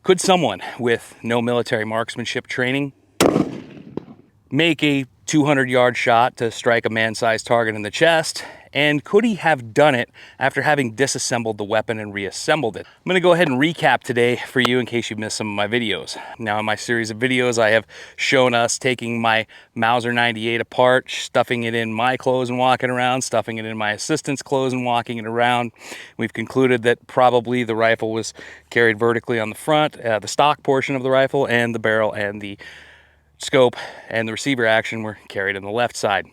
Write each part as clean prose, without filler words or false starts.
Could someone with no military marksmanship training make a 200-yard shot to strike a man-sized target in the chest? And could he have done it after having disassembled the weapon and reassembled it? I'm going to go ahead and recap today for you in case you've missed some of my videos. Now, in my series of videos, I have shown us taking my Mauser 98 apart, stuffing it in my clothes and walking around, stuffing it in my assistant's clothes and walking it around. We've concluded that probably the rifle was carried vertically on the front, the stock portion of the rifle, and the barrel and the scope and the receiver action were carried on the left side.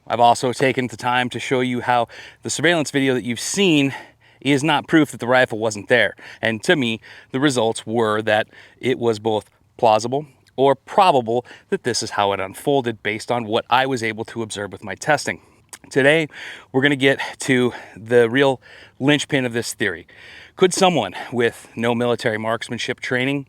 I've also taken the time to show you how the surveillance video that you've seen is not proof that the rifle wasn't there. And to me, the results were that it was both plausible or probable that this is how it unfolded based on what I was able to observe with my testing. Today, we're going to get to the real linchpin of this theory. Could someone with no military marksmanship training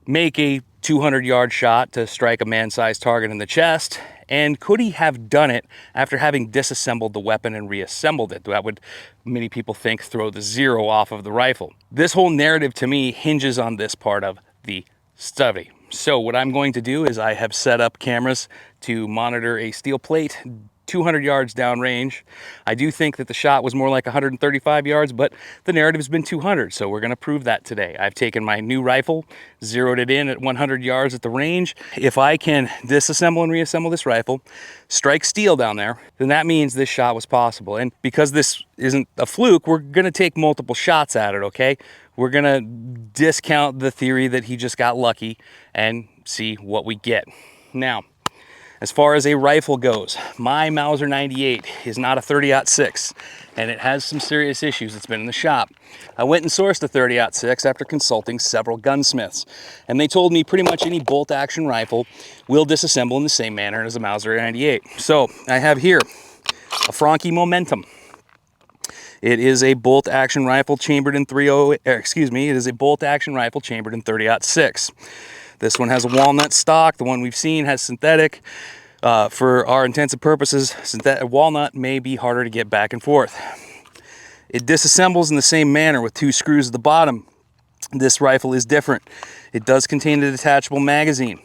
make a 200-yard shot to strike a man-sized target in the chest? And could he have done it after having disassembled the weapon and reassembled it? That would, many people think, throw the zero off of the rifle. This whole narrative to me hinges on this part of the study. So what I'm going to do is I have set up cameras to monitor a steel plate 200 yards downrange. I do think that the shot was more like 135 yards, but the narrative has been 200, so we're going to prove that today. I've taken my new rifle, zeroed it in at 100 yards at the range. If I can disassemble and reassemble this rifle, strike steel down there, then that means this shot was possible. And because this isn't a fluke, we're going to take multiple shots at it, okay? We're going to discount the theory that he just got lucky and see what we get. Now, as far as a rifle goes, my Mauser 98 is not a 30-06, and it has some serious issues. It's been in the shop. I went and sourced a 30-06 after consulting several gunsmiths, and they told me pretty much any bolt-action rifle will disassemble in the same manner as a Mauser 98. So I have here a Franchi Momentum. It is a bolt-action rifle chambered in it is a bolt-action rifle chambered in 30-06. This one has a walnut stock. The one we've seen has synthetic. For our intents and purposes, synthetic walnut may be harder to get back and forth. It disassembles in the same manner with two screws at the bottom. This rifle is different. It does contain a detachable magazine.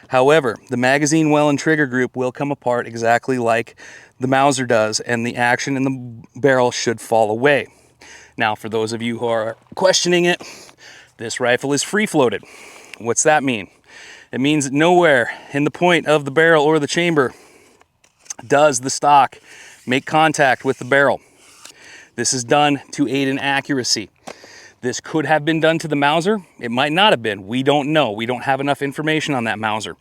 However, the magazine well and trigger group will come apart exactly like the Mauser does, and the action in the barrel should fall away. Now, for those of you who are questioning it, this rifle is free-floated. What's that mean? It means that nowhere in the point of the barrel or the chamber does the stock make contact with the barrel. This is done to aid in accuracy. This could have been done to the Mauser. It might not have been. We don't know. We don't have enough information on that Mauser.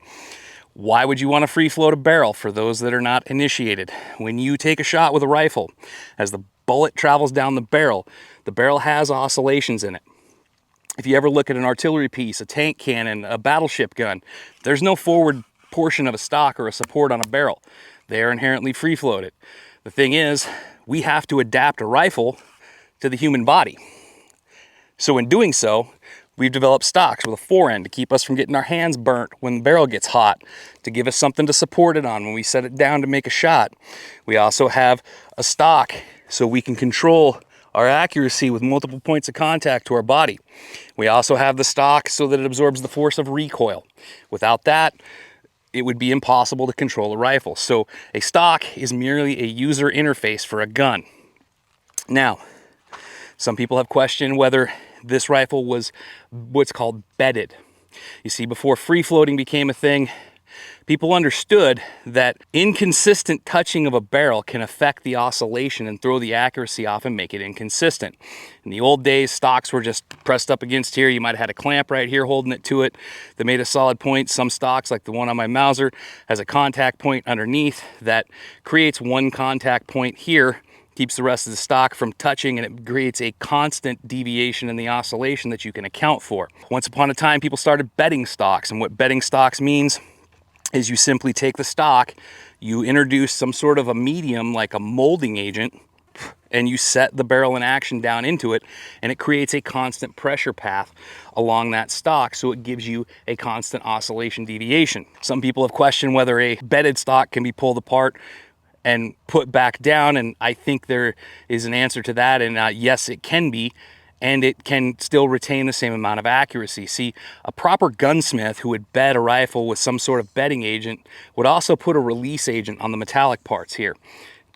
Why would you want to free float a barrel for those that are not initiated? When you take a shot with a rifle, as the bullet travels down the barrel has oscillations in it. If you ever look at an artillery piece, a tank cannon, a battleship gun, there's no forward portion of a stock or a support on a barrel. They are inherently free-floated. The thing is, we have to adapt a rifle to the human body. So in doing so, we've developed stocks with a forend to keep us from getting our hands burnt when the barrel gets hot, to give us something to support it on when we set it down to make a shot. We also have a stock so we can control our accuracy with multiple points of contact to our body. We also have the stock so that it absorbs the force of recoil. Without that, it would be impossible to control a rifle. So a stock is merely a user interface for a gun. Now, some people have questioned whether this rifle was what's called bedded. You see, before free floating became a thing, people understood that inconsistent touching of a barrel can affect the oscillation and throw the accuracy off and make it inconsistent. In the old days, stocks were just pressed up against here. You might have had a clamp right here holding it to it that made a solid point. Some stocks, like the one on my Mauser, has a contact point underneath that creates one contact point here, keeps the rest of the stock from touching, and it creates a constant deviation in the oscillation that you can account for. Once upon a time, people started bedding stocks, and what bedding stocks means is you simply take the stock, you introduce some sort of a medium like a molding agent, and you set the barrel in action down into it, and it creates a constant pressure path along that stock, so it gives you a constant oscillation deviation. Some people have questioned whether a bedded stock can be pulled apart and put back down, and I think there is an answer to that, and yes, it can be. and it can still retain the same amount of accuracy. See, a proper gunsmith who would bed a rifle with some sort of bedding agent would also put a release agent on the metallic parts here,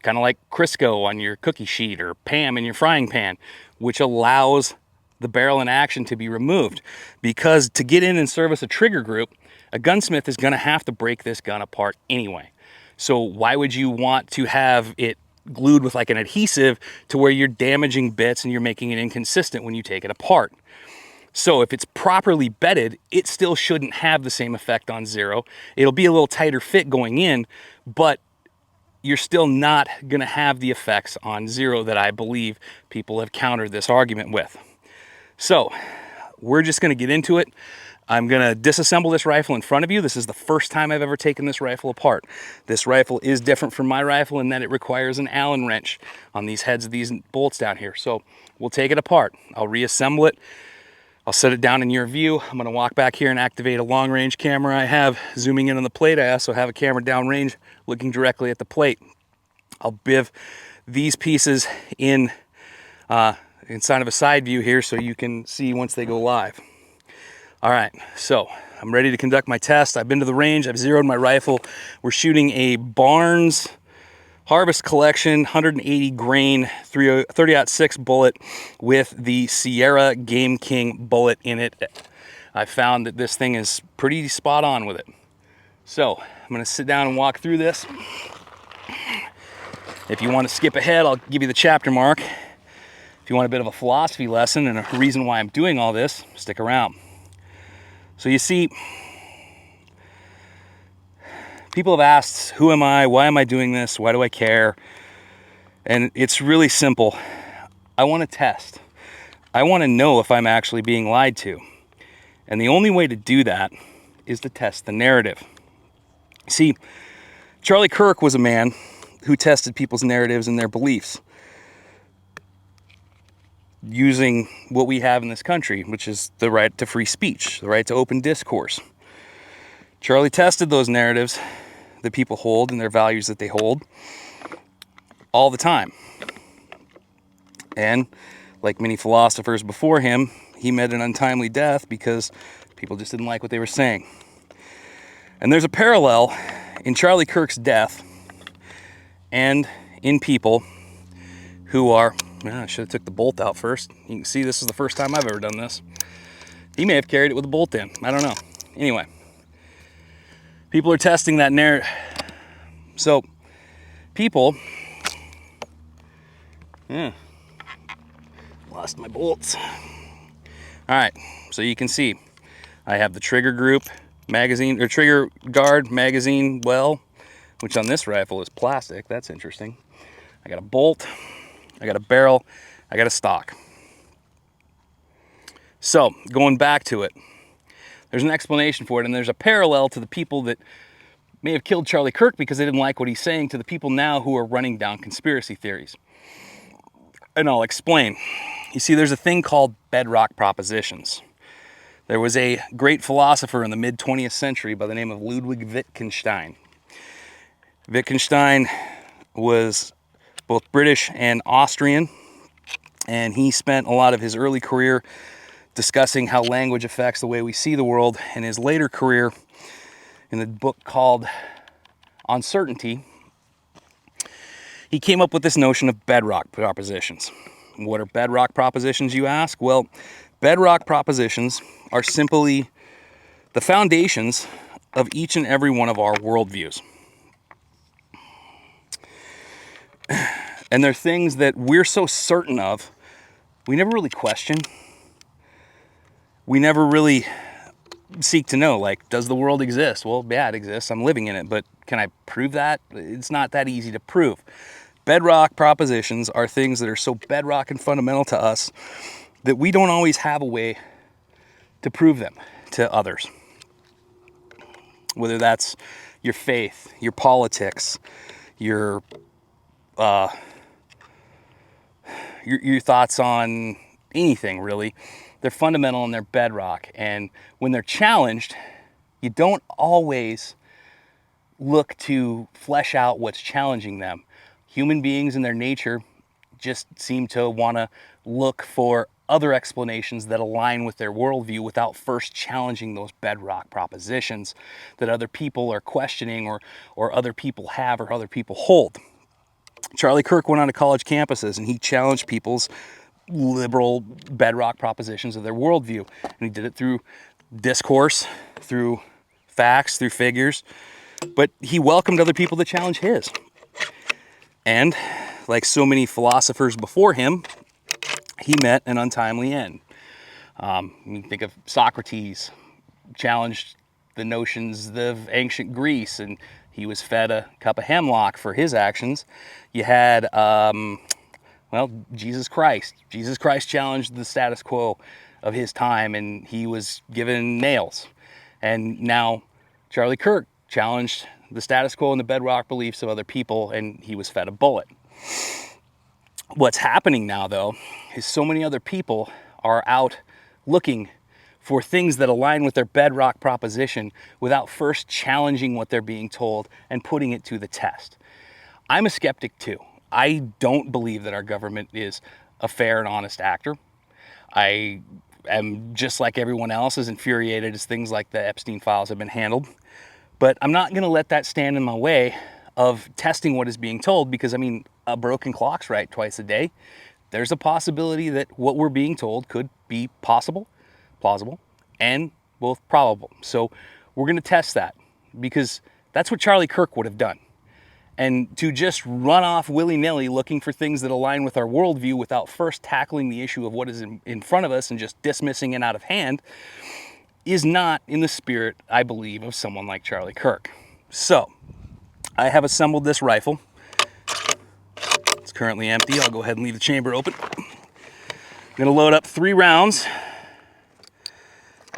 kind of like Crisco on your cookie sheet or Pam in your frying pan, which allows the barrel in action to be removed. Because to get in and service a trigger group, a gunsmith is going to have to break this gun apart anyway. So why would you want to have it glued with like an adhesive to where you're damaging bits and you're making it inconsistent when you take it apart? So if it's properly bedded, it still shouldn't have the same effect on zero. It'll be a little tighter fit going in, but you're still not going to have the effects on zero that I believe people have countered this argument with. So we're just going to get into it. I'm going to disassemble this rifle in front of you. This is the first time I've ever taken this rifle apart. This rifle is different from my rifle in that it requires an Allen wrench on these heads of these bolts down here. So we'll take it apart. I'll reassemble it. I'll set it down in your view. I'm going to walk back here and activate a long range camera I have zooming in on the plate. I also have a camera downrange looking directly at the plate. I'll biv these pieces in inside of a side view here so you can see once they go live. All right, so I'm ready to conduct my test. I've been to the range, I've zeroed my rifle. We're shooting a Barnes Harvest Collection 180 grain 30-06 bullet with the Sierra Game King bullet in it. I found that this thing is pretty spot on with it. So I'm gonna sit down and walk through this. If you want to skip ahead, I'll give you the chapter mark. If you want a bit of a philosophy lesson and a reason why I'm doing all this, stick around. So you see, people have asked, who am I? Why am I doing this? Why do I care? And it's really simple. I want to test. I want to know if I'm actually being lied to. And the only way to do that is to test the narrative. See, Charlie Kirk was a man who tested people's narratives and their beliefs using what we have in this country, which is the right to free speech, the right to open discourse. Charlie tested those narratives that people hold and their values that they hold all the time. And like many philosophers before him, he met an untimely death because people just didn't like what they were saying. And there's a parallel in Charlie Kirk's death and in people who are, I should have took the bolt out first. You can see this is the first time I've ever done this. He may have carried it with a bolt in. I don't know. Anyway, people are testing that narrative. So people, lost my bolts. All right, so you can see I have the trigger group magazine, or trigger guard magazine well, which on this rifle is plastic. That's interesting. I got a bolt, I got a barrel, I got a stock. So going back to it, there's an explanation for it, and there's a parallel to the people that may have killed Charlie Kirk because they didn't like what he's saying to the people now who are running down conspiracy theories. And I'll explain. You see, there's a thing called bedrock propositions. There was a great philosopher in the mid-20th century by the name of Ludwig Wittgenstein. Wittgenstein was both British and Austrian, and he spent a lot of his early career discussing how language affects the way we see the world. In his later career, in the book called Uncertainty, he came up with this notion of bedrock propositions. What are bedrock propositions, you ask? Well, bedrock propositions are simply the foundations of each and every one of our worldviews. And they're things that we're so certain of, we never really question. We never really seek to know, like, does the world exist? Well, yeah, it exists. I'm living in it, but can I prove that? It's not that easy to prove. Bedrock propositions are things that are so bedrock and fundamental to us that we don't always have a way to prove them to others. Whether that's your faith, your politics, your thoughts on anything, really. They're fundamental and they're bedrock. And when they're challenged, you don't always look to flesh out what's challenging them. Human beings in their nature just seem to want to look for other explanations that align with their worldview without first challenging those bedrock propositions that other people are questioning or other people have or other people hold. Charlie Kirk went on to college campuses and he challenged people's liberal bedrock propositions of their worldview. And he did it through discourse, through facts, through figures, but he welcomed other people to challenge his. And like so many philosophers before him, he met an untimely end. You think of Socrates, challenged the notions of ancient Greece, and he was fed a cup of hemlock for his actions. You had, well, Jesus Christ. Jesus Christ challenged the status quo of his time, and he was given nails. And now Charlie Kirk challenged the status quo and the bedrock beliefs of other people, and he was fed a bullet. What's happening now, though, is so many other people are out looking for things that align with their bedrock proposition without first challenging what they're being told and putting it to the test. I'm a skeptic too. I don't believe that our government is a fair and honest actor. I am, just like everyone else, as infuriated as things like the Epstein files have been handled. But I'm not going to let that stand in my way of testing what is being told, because, I mean, a broken clock's right twice a day. There's a possibility that what we're being told could be possible, plausible, and both probable. So we're going to test that, because that's what Charlie Kirk would have done. And to just run off willy-nilly looking for things that align with our worldview without first tackling the issue of what is in front of us and just dismissing it out of hand is not in the spirit, I believe, of someone like Charlie Kirk. So I have assembled this rifle. It's currently empty. I'll go ahead and leave the chamber open. I'm going to load up 3 rounds,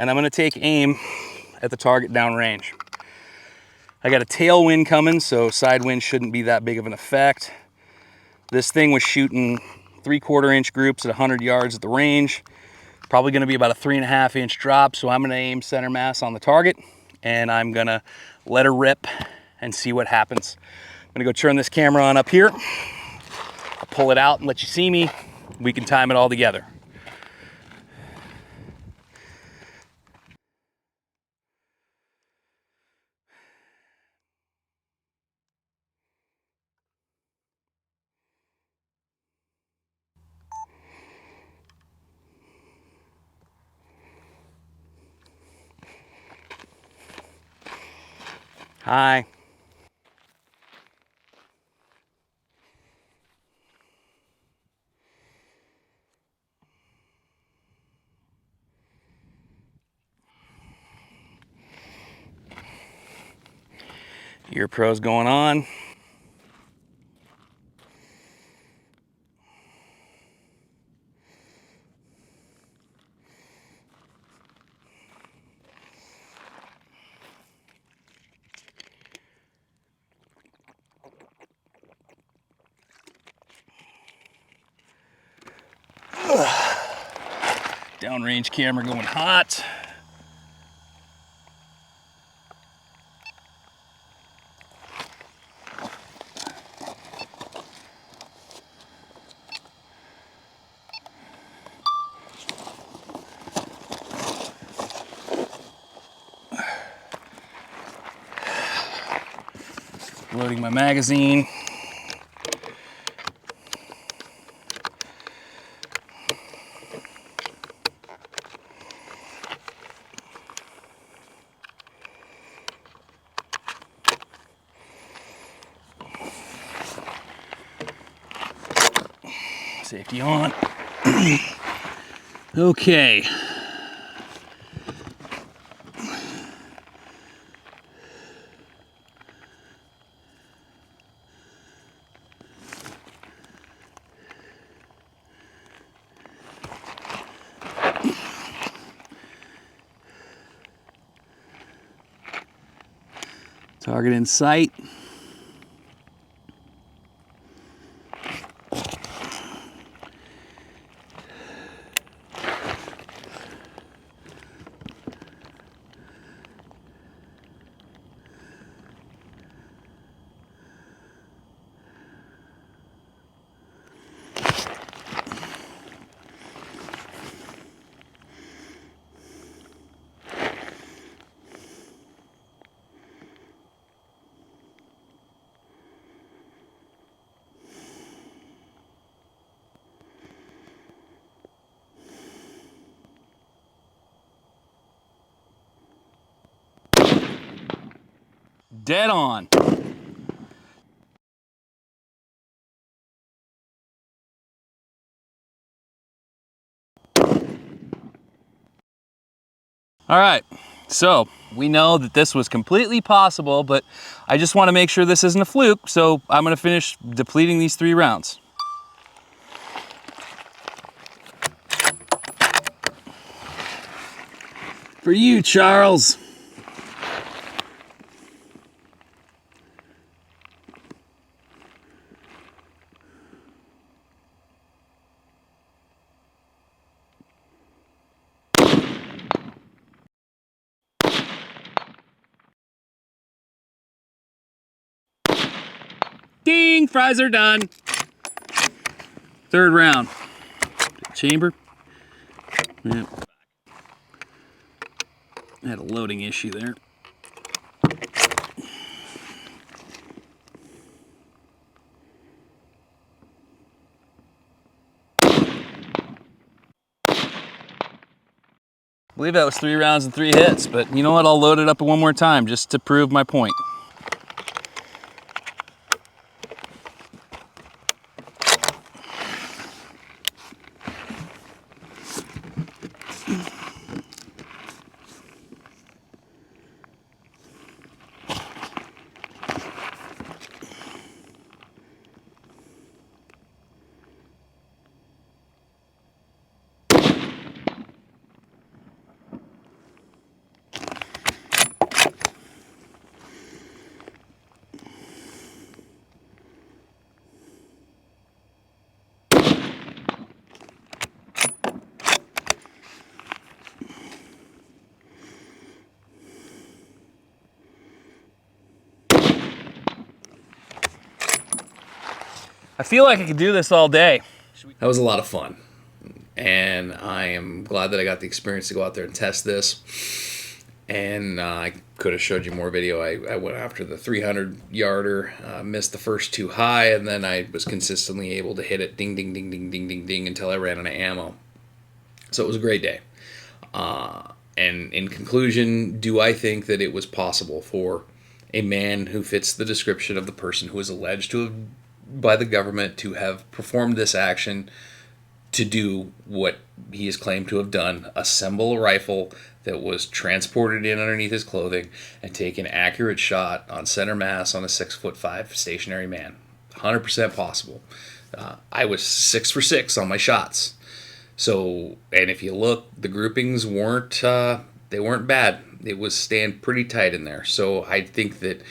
and I'm going to take aim at the target downrange. I got a tailwind coming, so side wind shouldn't be that big of an effect. This thing was shooting 3/4 inch groups at 100 yards at the range. Probably going to be about a 3.5 inch drop, so I'm going to aim center mass on the target, and I'm going to let her rip and see what happens. I'm going to go turn this camera on up here. I'll pull it out and let you see me. We can time it all together. Hi. Ear pros going on. Downrange camera going hot. Loading my magazine. Safety on. Okay. Target in sight. Dead on. All right, so we know that this was completely possible, but I just want to make sure this isn't a fluke, so I'm going to finish depleting these 3 rounds. For you, Charles. Ding, fries are done. 3rd round. Chamber. Yep. I had a loading issue there. I believe that was 3 rounds and 3 hits, but you know what? I'll load it up one more time just to prove my point. I feel like I could do this all day. That was a lot of fun, and I am glad that I got the experience to go out there and test this. And I could have showed you more video. I went after the 300-yarder, missed the first 2 high, and then I was consistently able to hit it ding, ding, ding, ding, ding, ding, ding until I ran out of ammo. So it was a great day. And in conclusion, do I think that it was possible for a man who fits the description of the person who is alleged to have, by the government, to have performed this action, to do what he is claimed to have done, assemble a rifle that was transported in underneath his clothing and take an accurate shot on center mass on a 6'5" stationary man? 100% possible. I was 6 for 6 on my shots. So, and if you look, the groupings weren't bad. It was staying pretty tight in there. So I think that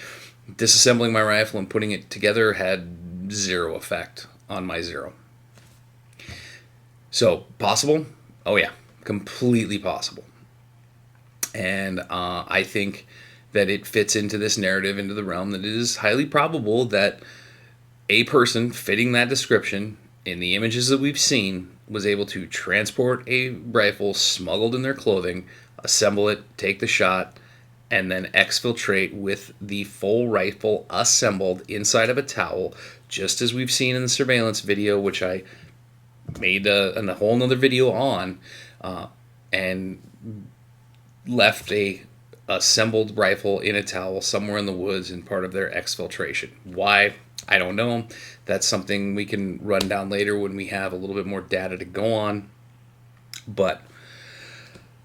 disassembling my rifle and putting it together had 0 effect on my 0. So, possible? Oh yeah, completely possible. And I think that it fits into this narrative, into the realm that it is highly probable that a person fitting that description in the images that we've seen was able to transport a rifle smuggled in their clothing, assemble it, take the shot, and then exfiltrate with the full rifle assembled inside of a towel, just as we've seen in the surveillance video, which I made a whole nother video on, and left a assembled rifle in a towel somewhere in the woods in part of their exfiltration. Why? I don't know. That's something we can run down later when we have a little bit more data to go on. But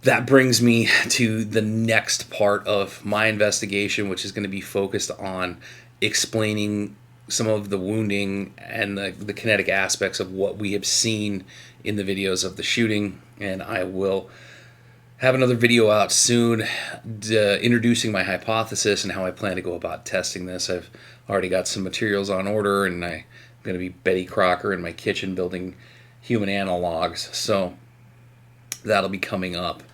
that brings me to the next part of my investigation, which is going to be focused on explaining some of the wounding and the kinetic aspects of what we have seen in the videos of the shooting. And I will have another video out soon introducing my hypothesis and how I plan to go about testing this. I've already got some materials on order, and I'm going to be Betty Crocker in my kitchen building human analogs. So that'll be coming up.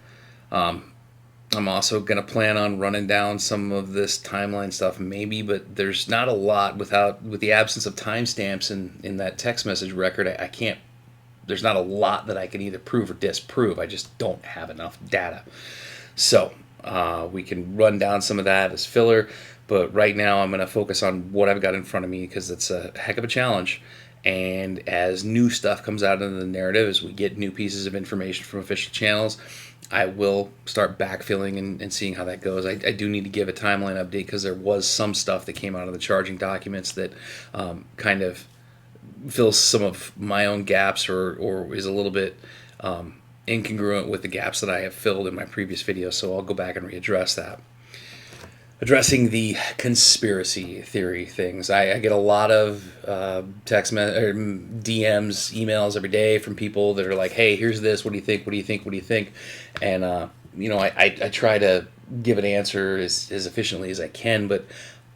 I'm also going to plan on running down some of this timeline stuff maybe, but there's not a lot with the absence of timestamps in that text message record. I can't, there's not a lot that I can either prove or disprove. I just don't have enough data. So we can run down some of that as filler, but right now I'm going to focus on what I've got in front of me because it's a heck of a challenge. And as new stuff comes out into the narrative, as we get new pieces of information from official channels, I will start backfilling and seeing how that goes. I do need to give a timeline update because there was some stuff that came out of the charging documents that kind of fills some of my own gaps or is a little bit incongruent with the gaps that I have filled in my previous videos. So I'll go back and readdress that. Addressing the conspiracy theory things, I get a lot of DMs, emails every day from people that are like, "Hey, here's this. What do you think? What do you think? What do you think?" And I try to give an answer as efficiently as I can, but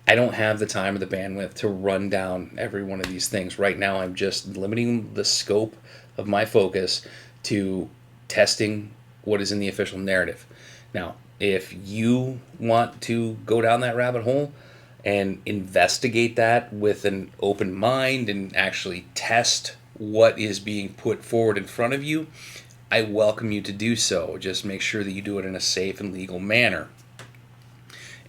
I don't have the time or the bandwidth to run down every one of these things. Right now, I'm just limiting the scope of my focus to testing what is in the official narrative. Now, if you want to go down that rabbit hole and investigate that with an open mind and actually test what is being put forward in front of you, I welcome you to do so. Just make sure that you do it in a safe and legal manner,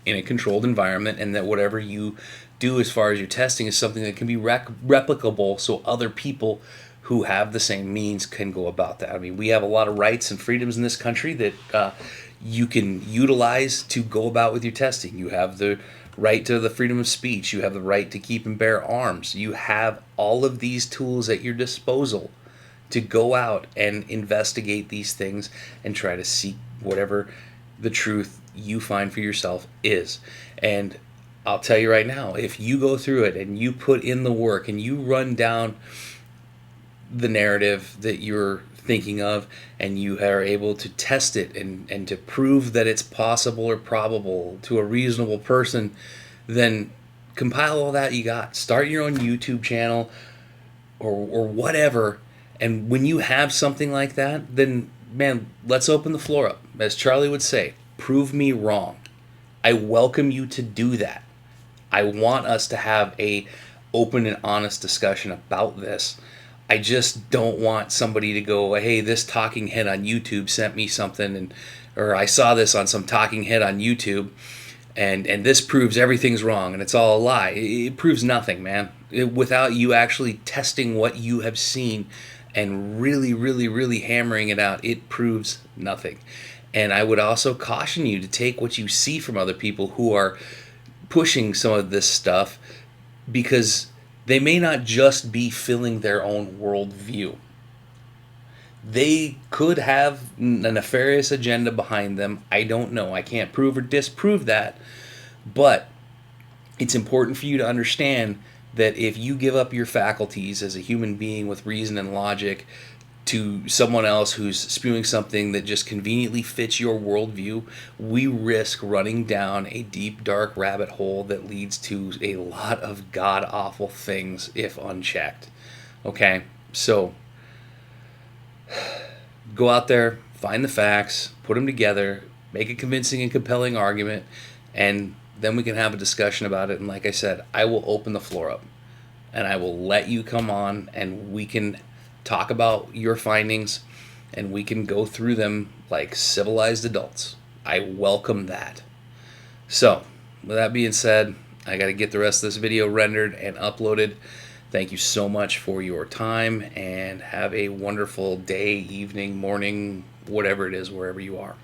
in a controlled environment, and that whatever you do as far as your testing is something that can be replicable so other people who have the same means can go about that. I mean, we have a lot of rights and freedoms in this country that you can utilize to go about with your testing. You have the right to the freedom of speech. You have the right to keep and bear arms. You have all of these tools at your disposal to go out and investigate these things and try to seek whatever the truth you find for yourself is. And I'll tell you right now, if you go through it and you put in the work and you run down the narrative that you're thinking of and you are able to test it and to prove that it's possible or probable to a reasonable person, then compile all that you got. Start your own YouTube channel or whatever. And when you have something like that, then, man, let's open the floor up. As Charlie would say, prove me wrong. I welcome you to do that. I want us to have a open and honest discussion about this. I just don't want somebody to go, "Hey, this talking head on YouTube sent me something," or "I saw this on some talking head on YouTube, and this proves everything's wrong and it's all a lie." It proves nothing, man. Without you actually testing what you have seen and really, really, really hammering it out, it proves nothing. And I would also caution you to take what you see from other people who are pushing some of this stuff, because they may not just be filling their own worldview. They could have a nefarious agenda behind them. I don't know. I can't prove or disprove that. But it's important for you to understand that if you give up your faculties as a human being with reason and logic to someone else who's spewing something that just conveniently fits your worldview, we risk running down a deep, dark rabbit hole that leads to a lot of god-awful things if unchecked. Okay? So, go out there, find the facts, put them together, make a convincing and compelling argument, and then we can have a discussion about it. And like I said, I will open the floor up, and I will let you come on, and we can talk about your findings, and we can go through them like civilized adults. I welcome that. So, with that being said, I got to get the rest of this video rendered and uploaded. Thank you so much for your time, and have a wonderful day, evening, morning, whatever it is, wherever you are.